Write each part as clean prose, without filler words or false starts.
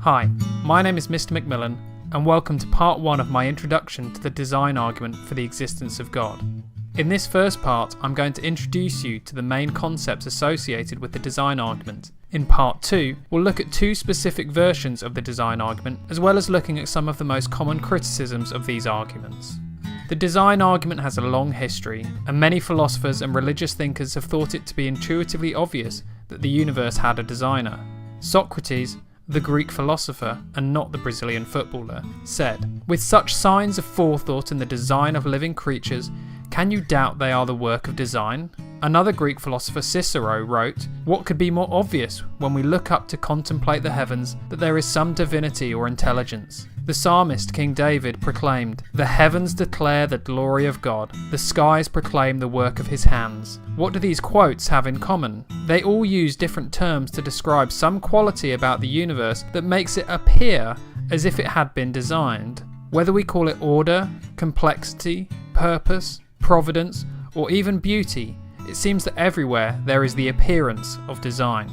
Hi, my name is Mr. Macmillan, and welcome to part 1 of my introduction to the design argument for the existence of God. In this first part, I'm going to introduce you to the main concepts associated with the design argument. In part 2, we'll look at 2 specific versions of the design argument, as well as looking at some of the most common criticisms of these arguments. The design argument has a long history, and many philosophers and religious thinkers have thought it to be intuitively obvious that the universe had a designer. Socrates, the Greek philosopher, and not the Brazilian footballer, said, "With such signs of forethought in the design of living creatures, can you doubt they are the work of design?" Another Greek philosopher, Cicero, wrote, "What could be more obvious when we look up to contemplate the heavens that there is some divinity or intelligence?" The psalmist King David proclaimed, "The heavens declare the glory of God, the skies proclaim the work of his hands." What do these quotes have in common? They all use different terms to describe some quality about the universe that makes it appear as if it had been designed. Whether we call it order, complexity, purpose, providence, or even beauty, it seems that everywhere there is the appearance of design.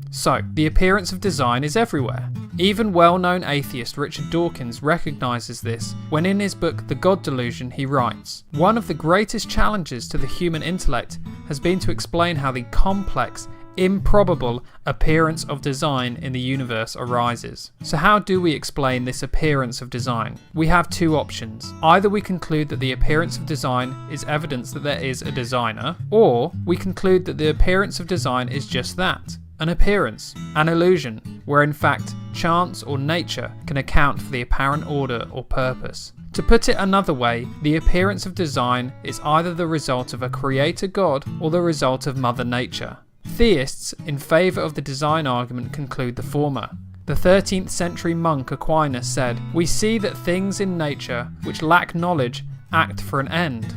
So, the appearance of design is everywhere. Even well-known atheist Richard Dawkins recognises this when in his book The God Delusion he writes, "One of the greatest challenges to the human intellect has been to explain how the complex, improbable appearance of design in the universe arises." So how do we explain this appearance of design? We have 2 options. Either we conclude that the appearance of design is evidence that there is a designer, or we conclude that the appearance of design is just that, an appearance, an illusion, where in fact chance or nature can account for the apparent order or purpose. To put it another way, the appearance of design is either the result of a creator God or the result of Mother Nature. Theists in favour of the design argument conclude the former. The 13th century monk Aquinas said, "We see that things in nature which lack knowledge act for an end.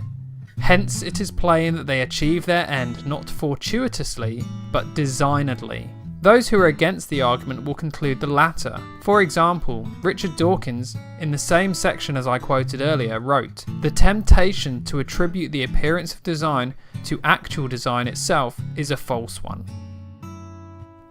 Hence it is plain that they achieve their end not fortuitously, but designedly." Those who are against the argument will conclude the latter. For example, Richard Dawkins, in the same section as I quoted earlier, wrote, "The temptation to attribute the appearance of design to actual design itself is a false one."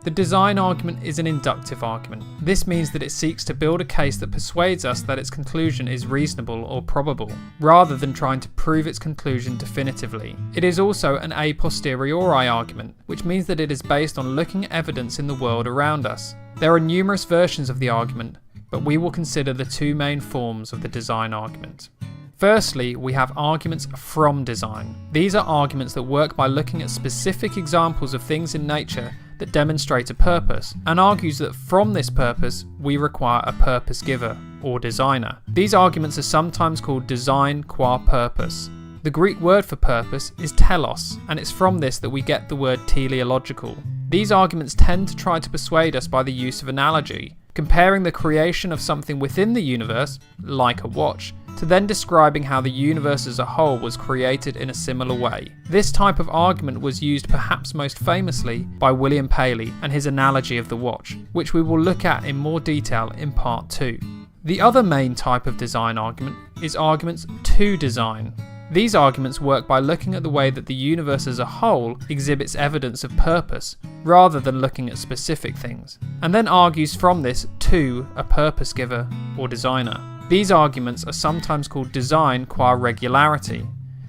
The design argument is an inductive argument. This means that it seeks to build a case that persuades us that its conclusion is reasonable or probable, rather than trying to prove its conclusion definitively. It is also an a posteriori argument, which means that it is based on looking at evidence in the world around us. There are numerous versions of the argument, but we will consider the 2 main forms of the design argument. Firstly, we have arguments from design. These are arguments that work by looking at specific examples of things in nature that demonstrate a purpose, and argues that from this purpose we require a purpose giver, or designer. These arguments are sometimes called design qua purpose. The Greek word for purpose is telos, and it's from this that we get the word teleological. These arguments tend to try to persuade us by the use of analogy, comparing the creation of something within the universe, like a watch, to then describing how the universe as a whole was created in a similar way. This type of argument was used perhaps most famously by William Paley and his analogy of the watch, which we will look at in more detail in part 2. The other main type of design argument is arguments to design. These arguments work by looking at the way that the universe as a whole exhibits evidence of purpose, rather than looking at specific things, and then argues from this to a purpose giver or designer. These arguments are sometimes called design qua regularity,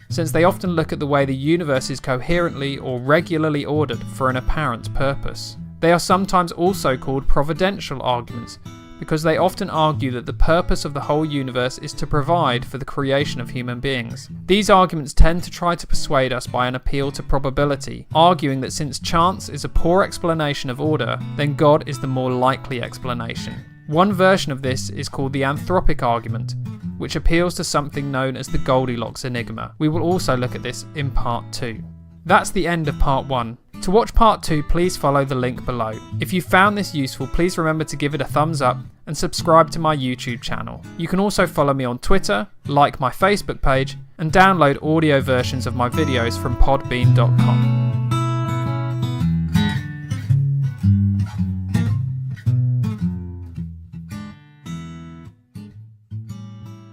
since they often look at the way the universe is coherently or regularly ordered for an apparent purpose. They are sometimes also called providential arguments, because they often argue that the purpose of the whole universe is to provide for the creation of human beings. These arguments tend to try to persuade us by an appeal to probability, arguing that since chance is a poor explanation of order, then God is the more likely explanation. One version of this is called the anthropic argument, which appeals to something known as the Goldilocks enigma. We will also look at this in part 2. That's the end of part 1. To watch part 2, please follow the link below. If you found this useful, please remember to give it a thumbs up and subscribe to my YouTube channel. You can also follow me on Twitter, like my Facebook page, and download audio versions of my videos from podbean.com.